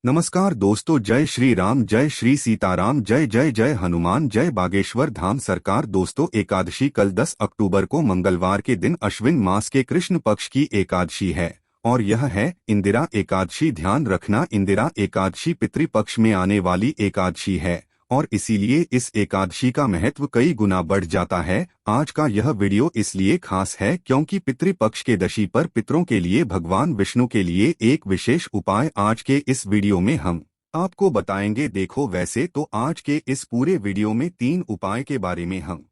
नमस्कार दोस्तों, जय श्री राम, जय श्री सीताराम, जय जय जय हनुमान, जय बागेश्वर धाम सरकार। दोस्तों, एकादशी कल 10 अक्टूबर को मंगलवार के दिन अश्विन मास के कृष्ण पक्ष की एकादशी है और यह है इंदिरा एकादशी। ध्यान रखना, इंदिरा एकादशी पितृपक्ष में आने वाली एकादशी है और इसीलिए इस एकादशी का महत्व कई गुना बढ़ जाता है। आज का यह वीडियो इसलिए खास है क्योंकि पितृपक्ष के दशी पर पितरों के लिए भगवान विष्णु के लिए एक विशेष उपाय आज के इस वीडियो में हम आपको बताएंगे। देखो, वैसे तो आज के इस पूरे वीडियो में 3 उपाय के बारे में हम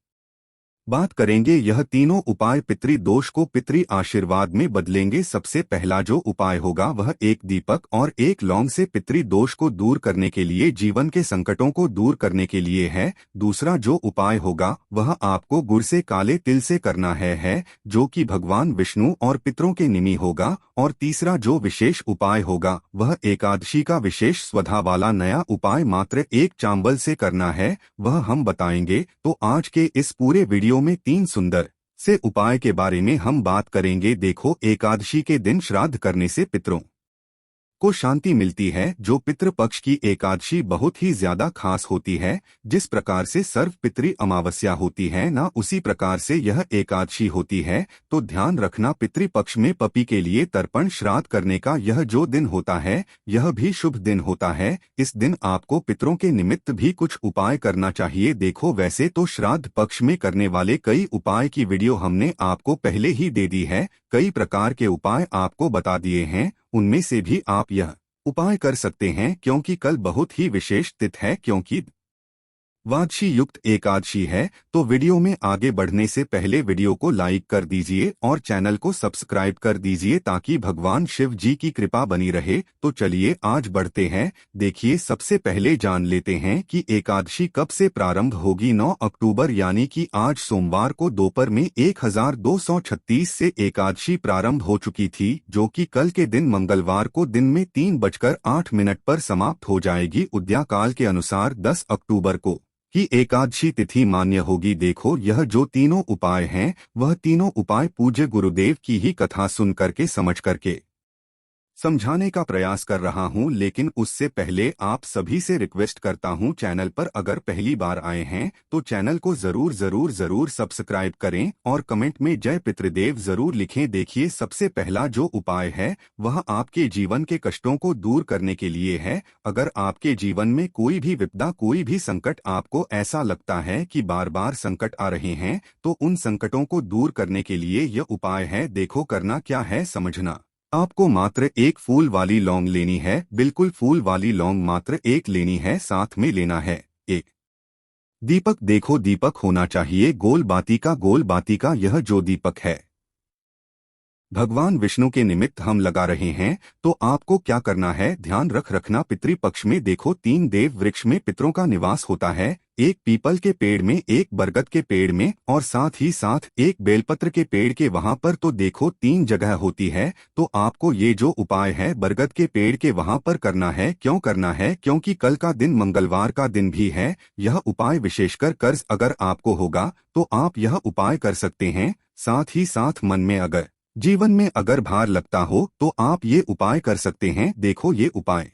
बात करेंगे। यह तीनों उपाय पितृ दोष को पितृ आशीर्वाद में बदलेंगे। सबसे पहला जो उपाय होगा वह एक दीपक और एक लौंग से पितृ दोष को दूर करने के लिए, जीवन के संकटों को दूर करने के लिए है। दूसरा जो उपाय होगा वह आपको गुड़ से काले तिल से करना है जो कि भगवान विष्णु और पितरों के निमि होगा। और तीसरा जो विशेष उपाय होगा वह एकादशी का विशेष स्वधा वाला नया उपाय मात्र एक चांवल से करना है, वह हम बताएंगे। तो आज के इस पूरे वीडियो में 3 सुंदर से उपाय के बारे में हम बात करेंगे। देखो, एकादशी के दिन श्राद्ध करने से पितरों को शांति मिलती है। जो पितृपक्ष की एकादशी बहुत ही ज्यादा खास होती है। जिस प्रकार से सर्व पितृ अमावस्या होती है ना, उसी प्रकार से यह एकादशी होती है। तो ध्यान रखना, पितृपक्ष में पपी के लिए तर्पण श्राद्ध करने का यह जो दिन होता है यह भी शुभ दिन होता है। इस दिन आपको पितरों के निमित्त भी कुछ उपाय करना चाहिए। देखो, वैसे तो श्राद्ध पक्ष में करने वाले कई उपाय की वीडियो हमने आपको पहले ही दे दी है। कई प्रकार के उपाय आपको बता दिए हैं, उनमें से भी आप यह उपाय कर सकते हैं क्योंकि कल बहुत ही विशेष तिथि है, क्योंकि द्वादशी युक्त एकादशी है। तो वीडियो में आगे बढ़ने से पहले वीडियो को लाइक कर दीजिए और चैनल को सब्सक्राइब कर दीजिए ताकि भगवान शिव जी की कृपा बनी रहे। तो चलिए आज बढ़ते हैं। देखिए, सबसे पहले जान लेते हैं कि एकादशी कब से प्रारंभ होगी। 9 अक्टूबर यानी कि आज सोमवार को दोपहर में 1236 से एकादशी प्रारंभ हो चुकी थी, जो कि कल के दिन मंगलवार को दिन में 3:08 पर समाप्त हो जाएगी। उद्याकाल के अनुसार 10 अक्टूबर को की एकादशी तिथि मान्य होगी। देखो, यह जो तीनों उपाय हैं वह तीनों उपाय पूज्य गुरुदेव की ही कथा सुन करके समझ करके समझाने का प्रयास कर रहा हूं। लेकिन उससे पहले आप सभी से रिक्वेस्ट करता हूं, चैनल पर अगर पहली बार आए हैं तो चैनल को जरूर सब्सक्राइब करें और कमेंट में जय पितृदेव जरूर लिखें। देखिए, सबसे पहला जो उपाय है वह आपके जीवन के कष्टों को दूर करने के लिए है। अगर आपके जीवन में कोई भी विपदा, कोई भी संकट आपको ऐसा लगता है कि बार बार संकट आ रहे हैं, तो उन संकटों को दूर करने के लिए यह उपाय है। देखो, करना क्या है समझना। आपको मात्र एक फूल वाली लौंग लेनी है, बिल्कुल फूल वाली लौंग मात्र एक लेनी है। साथ में लेना है एक दीपक। देखो, दीपक होना चाहिए गोल बाती का। यह जो दीपक है भगवान विष्णु के निमित्त हम लगा रहे हैं। तो आपको क्या करना है, ध्यान रखना। पितृपक्ष में देखो 3 देव वृक्ष में पितरों का निवास होता है, एक पीपल के पेड़ में, एक बरगद के पेड़ में और साथ ही साथ एक बेलपत्र के पेड़ के वहां पर। तो देखो 3 जगह होती है। तो आपको ये जो उपाय है बरगद के पेड़ के वहां पर करना है। क्यों करना है? क्योंकि कल का दिन मंगलवार का दिन भी है। यह उपाय विशेषकर कर्ज अगर आपको होगा तो आप यह उपाय कर सकते हैं। साथ ही साथ मन में अगर, जीवन में अगर भार लगता हो तो आप ये उपाय कर सकते हैं। देखो, ये उपाय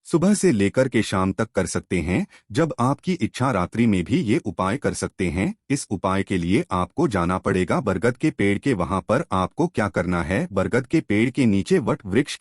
सुबह से लेकर के शाम तक कर सकते हैं। जब आपकी इच्छा रात्रि में भी ये उपाय कर सकते हैं। इस उपाय के लिए आपको जाना पड़ेगा बरगद के पेड़ के वहां पर। आपको क्या करना है, बरगद के पेड़ के नीचे वट वृक्ष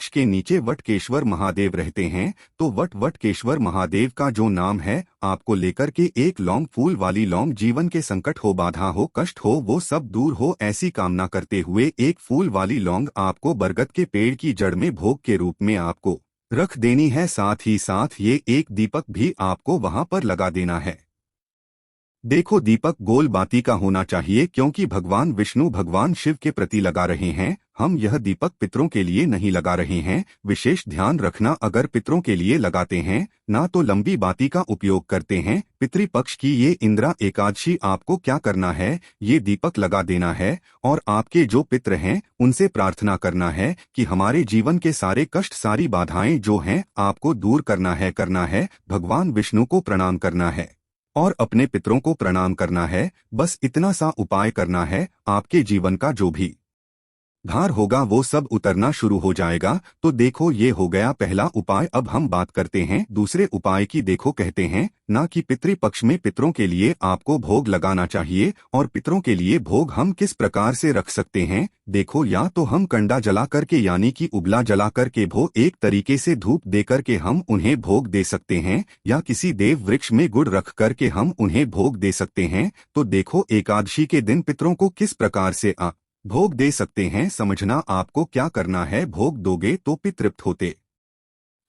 के नीचे वटकेश्वर महादेव रहते हैं। तो वटकेश्वर महादेव का जो नाम है आपको लेकर के एक लौंग, फूल वाली लौंग, जीवन के संकट हो, बाधा हो, कष्ट हो, वो सब दूर हो, ऐसी कामना करते हुए एक फूल वाली लौंग आपको बरगद के पेड़ की जड़ में भोग के रूप में आपको रख देनी है। साथ ही साथ ये एक दीपक भी आपको वहां पर लगा देना है। देखो, दीपक गोल बाती का होना चाहिए क्योंकि भगवान विष्णु, भगवान शिव के प्रति लगा रहे हैं। हम यह दीपक पितरों के लिए नहीं लगा रहे हैं। विशेष ध्यान रखना, अगर पितरों के लिए लगाते हैं ना तो लंबी बाती का उपयोग करते हैं। पितृपक्ष की ये इंदिरा एकादशी आपको क्या करना है, ये दीपक लगा देना है और आपके जो पितर हैं उनसे प्रार्थना करना है कि हमारे जीवन के सारे कष्ट, सारी बाधाएं जो हैं आपको दूर करना है। भगवान विष्णु को प्रणाम करना है और अपने पितरों को प्रणाम करना है। बस इतना सा उपाय करना है। आपके जीवन का जो भी भार होगा वो सब उतरना शुरू हो जाएगा। तो देखो ये हो गया पहला उपाय। अब हम बात करते हैं दूसरे उपाय की। देखो कहते हैं ना कि पितृपक्ष में पितरों के लिए आपको भोग लगाना चाहिए। और पितरों के लिए भोग हम किस प्रकार से रख सकते हैं? देखो या तो हम कंडा जला करके यानी कि उबला जला करके भोग एक तरीके से धूप दे करके हम उन्हें भोग दे सकते हैं, या किसी देव वृक्ष में गुड़ रख करके हम उन्हें भोग दे सकते हैं। तो देखो एकादशी के दिन पितरों को किस प्रकार से भोग दे सकते हैं। समझना आपको क्या करना है। भोग दोगे तो पितृ तृप्त होते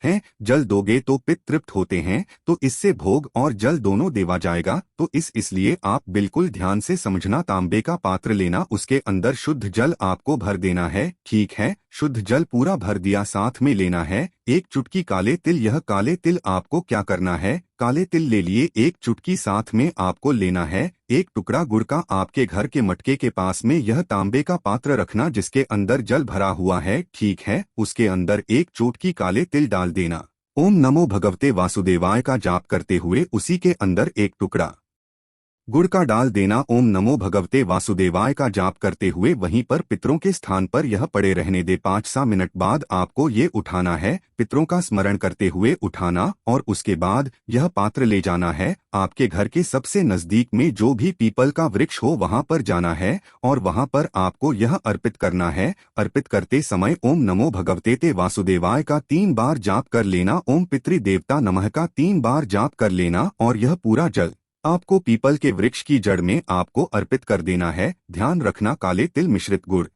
हैं, जल दोगे तो पितृ तृप्त होते हैं। तो इससे भोग और जल दोनों देवा जाएगा। तो इसलिए आप बिल्कुल ध्यान से समझना। तांबे का पात्र लेना, उसके अंदर शुद्ध जल आपको भर देना है। ठीक है, शुद्ध जल पूरा भर दिया। साथ में लेना है एक चुटकी काले तिल। यह काले तिल आपको क्या करना है, काले तिल ले लिए एक चुटकी। साथ में आपको लेना है एक टुकड़ा गुड़ का। आपके घर के मटके के पास में यह तांबे का पात्र रखना जिसके अंदर जल भरा हुआ है। ठीक है, उसके अंदर एक चुटकी काले तिल डाल देना। ओम नमो भगवते वासुदेवाय का जाप करते हुए उसी के अंदर एक टुकड़ा गुड़ का डाल देना। ओम नमो भगवते वासुदेवाय का जाप करते हुए वहीं पर पितरों के स्थान पर यह पड़े रहने दे। 5 मिनट बाद आपको ये उठाना है, पितरों का स्मरण करते हुए उठाना। और उसके बाद यह पात्र ले जाना है आपके घर के सबसे नजदीक में जो भी पीपल का वृक्ष हो वहां पर जाना है। और वहां पर आपको यह अर्पित करना है। अर्पित करते समय ओम नमो भगवते ते वासुदेवाय का 3 बार जाप कर लेना। ओम पितृ देवता नमः का 3 बार जाप कर लेना। और यह पूरा जल आपको पीपल के वृक्ष की जड़ में आपको अर्पित कर देना है। ध्यान रखना काले तिल मिश्रित गुड़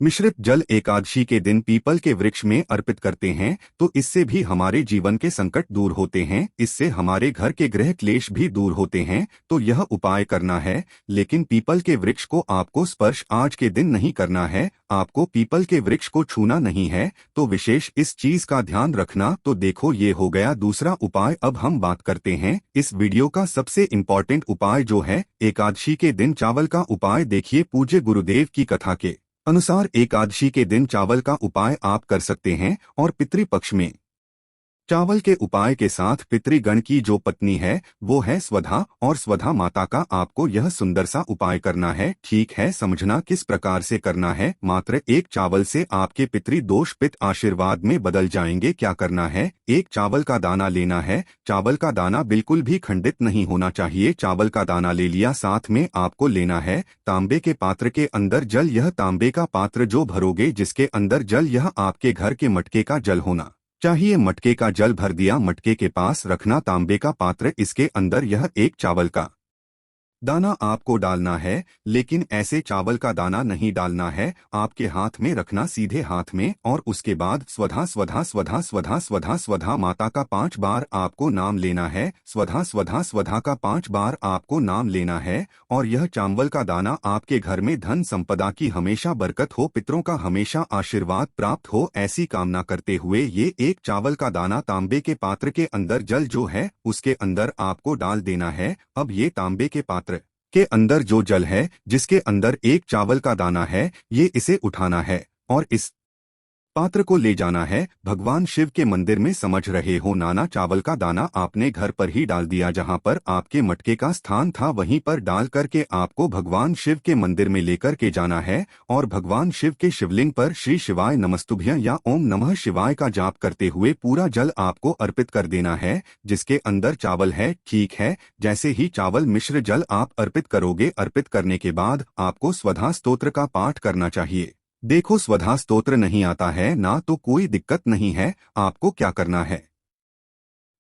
मिश्रित जल एकादशी के दिन पीपल के वृक्ष में अर्पित करते हैं तो इससे भी हमारे जीवन के संकट दूर होते हैं। इससे हमारे घर के गृह क्लेश भी दूर होते हैं। तो यह उपाय करना है। लेकिन पीपल के वृक्ष को आपको स्पर्श आज के दिन नहीं करना है, आपको पीपल के वृक्ष को छूना नहीं है। तो विशेष इस चीज का ध्यान रखना। तो देखो ये हो गया दूसरा उपाय। अब हम बात करते हैं इस वीडियो का सबसे इम्पोर्टेंट उपाय जो है एकादशी के दिन चावल का उपाय। देखिए पूज्य गुरुदेव की कथा के अनुसार एकादशी के दिन चावल का उपाय आप कर सकते हैं। और पितृपक्ष में चावल के उपाय के साथ पितृगण की जो पत्नी है वो है स्वधा, और स्वधा माता का आपको यह सुंदर सा उपाय करना है। ठीक है, समझना किस प्रकार से करना है। मात्र एक चावल से आपके पितृ दोष पित आशीर्वाद में बदल जाएंगे। क्या करना है, एक चावल का दाना लेना है। चावल का दाना बिल्कुल भी खंडित नहीं होना चाहिए। चावल का दाना ले लिया। साथ में आपको लेना है तांबे के पात्र के अंदर जल। यह तांबे का पात्र जो भरोगे जिसके अंदर जल, यह आपके घर के मटके का जल होना चाहिए। मटके का जल भर दिया, मटके के पास रखना तांबे का पात्र। इसके अंदर यह एक चावल का दाना आपको डालना है। लेकिन ऐसे चावल का दाना नहीं डालना है, आपके हाथ में रखना सीधे हाथ में। और उसके बाद स्वधा स्वधा स्वधा स्वधा स्वधा स्वधा माता का 5 बार आपको नाम लेना है। स्वधा स्वधा स्वधा का 5 बार आपको नाम लेना है। और यह चावल का दाना आपके घर में धन संपदा की हमेशा बरकत हो, पितरों का हमेशा आशीर्वाद प्राप्त हो, ऐसी कामना करते हुए ये एक चावल का दाना तांबे के पात्र के अंदर जल जो है उसके अंदर आपको डाल देना है। अब ये तांबे के पात्र के अंदर जो जल है जिसके अंदर एक चावल का दाना है, ये इसे उठाना है और इस पात्र को ले जाना है भगवान शिव के मंदिर में। समझ रहे हो, नाना चावल का दाना आपने घर पर ही डाल दिया। जहां पर आपके मटके का स्थान था वहीं पर डाल करके आपको भगवान शिव के मंदिर में लेकर के जाना है। और भगवान शिव के शिवलिंग पर श्री शिवाय नमस्तुभ्यं या ओम नमः शिवाय का जाप करते हुए पूरा जल आपको अर्पित कर देना है जिसके अंदर चावल है। ठीक है, जैसे ही चावल मिश्र जल आप अर्पित करोगे, अर्पित करने के बाद आपको स्वधा स्तोत्र का पाठ करना चाहिए। देखो स्वधा स्तोत्र नहीं आता है ना तो कोई दिक्कत नहीं है। आपको क्या करना है,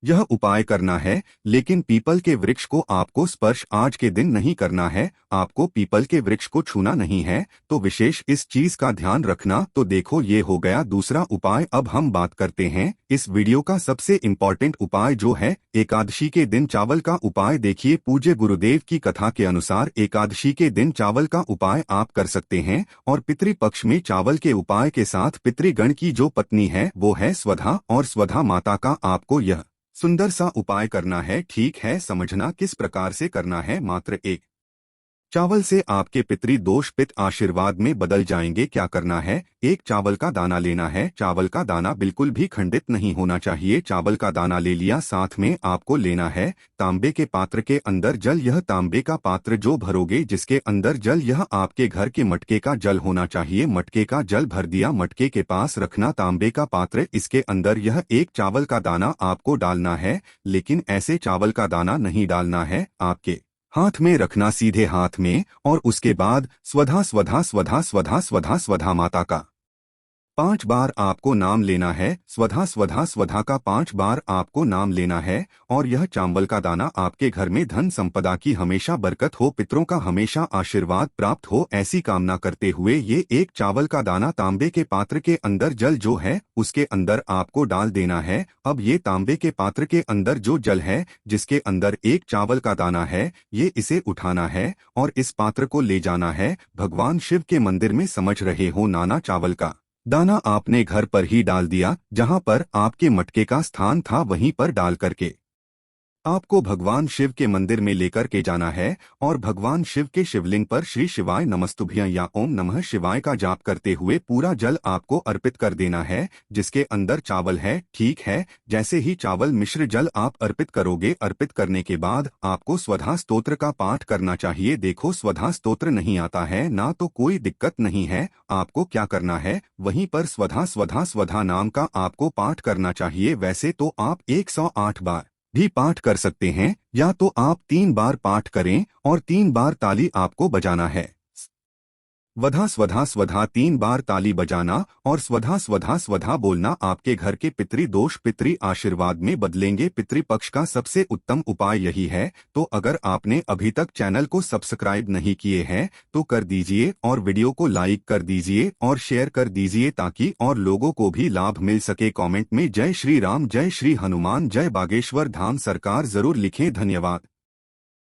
यह उपाय करना है। लेकिन पीपल के वृक्ष को आपको स्पर्श आज के दिन नहीं करना है, आपको पीपल के वृक्ष को छूना नहीं है। तो विशेष इस चीज का ध्यान रखना। तो देखो ये हो गया दूसरा उपाय। अब हम बात करते हैं इस वीडियो का सबसे इम्पोर्टेंट उपाय जो है एकादशी के दिन चावल का उपाय। देखिए पूज्य गुरुदेव की कथा के अनुसार एकादशी के दिन चावल का उपाय आप कर सकते हैं। और पितृपक्ष में चावल के उपाय के साथ पितृगण की जो पत्नी है वो है स्वधा, और स्वधा माता का आपको यह सुंदर सा उपाय करना है। ठीक है, समझना किस प्रकार से करना है। मात्र एक चावल से आपके पितृ दोष पित आशीर्वाद में बदल जाएंगे। क्या करना है? एक चावल का दाना लेना है। चावल का दाना बिल्कुल भी खंडित नहीं होना चाहिए। चावल का दाना ले लिया। साथ में आपको लेना है तांबे के पात्र के अंदर जल। यह तांबे का पात्र जो भरोगे जिसके अंदर जल, यह आपके घर के मटके का जल होना चाहिए। मटके का जल भर दिया, मटके के पास रखना तांबे का पात्र। इसके अंदर यह एक चावल का दाना आपको डालना है, लेकिन ऐसे चावल का दाना नहीं डालना है। आपके हाथ में रखना, सीधे हाथ में, और उसके बाद स्वधा स्वधा स्वधा स्वधा स्वधा स्वधा माता का 5 बार आपको नाम लेना है। स्वधा स्वधा स्वधा का 5 बार आपको नाम लेना है। और यह चावल का दाना आपके घर में धन संपदा की हमेशा बरकत हो, पितरों का हमेशा आशीर्वाद प्राप्त हो, ऐसी कामना करते हुए ये एक चावल का दाना तांबे के पात्र के अंदर जल जो है उसके अंदर आपको डाल देना है। अब ये तांबे के पात्र के अंदर जो जल है जिसके अंदर एक चावल का दाना है, ये इसे उठाना है और इस पात्र को ले जाना है भगवान शिव के मंदिर में। समझ रहे हो? नाना चावल का दाना आपने घर पर ही डाल दिया, जहां पर आपके मटके का स्थान था वहीं पर डाल करके आपको भगवान शिव के मंदिर में लेकर के जाना है और भगवान शिव के शिवलिंग पर श्री शिवाय नमस्तुभ्यं या ओम नमः शिवाय का जाप करते हुए पूरा जल आपको अर्पित कर देना है जिसके अंदर चावल है। ठीक है, जैसे ही चावल मिश्र जल आप अर्पित करोगे, अर्पित करने के बाद आपको स्वधा स्तोत्र का पाठ करना चाहिए। देखो, स्वधा स्तोत्र नहीं आता है ना तो कोई दिक्कत नहीं है। आपको क्या करना है, वहीं पर स्वधा स्वधा स्वधा नाम का आपको पाठ करना चाहिए। वैसे तो आप 108 बार भी पाठ कर सकते हैं, या तो आप 3 बार पाठ करें और 3 बार ताली आपको बजाना है। वधा स्वधा स्वधा 3 बार ताली बजाना और स्वधा स्वधा स्वधा बोलना आपके घर के पितृ दोष पितृ आशीर्वाद में बदलेंगे। पितृपक्ष का सबसे उत्तम उपाय यही है। तो अगर आपने अभी तक चैनल को सब्सक्राइब नहीं किए हैं तो कर दीजिए और वीडियो को लाइक कर दीजिए और शेयर कर दीजिए ताकि और लोगों को भी लाभ मिल सके। कमेंट में जय श्री राम, जय श्री हनुमान, जय बागेश्वर धाम सरकार जरूर लिखें। धन्यवाद।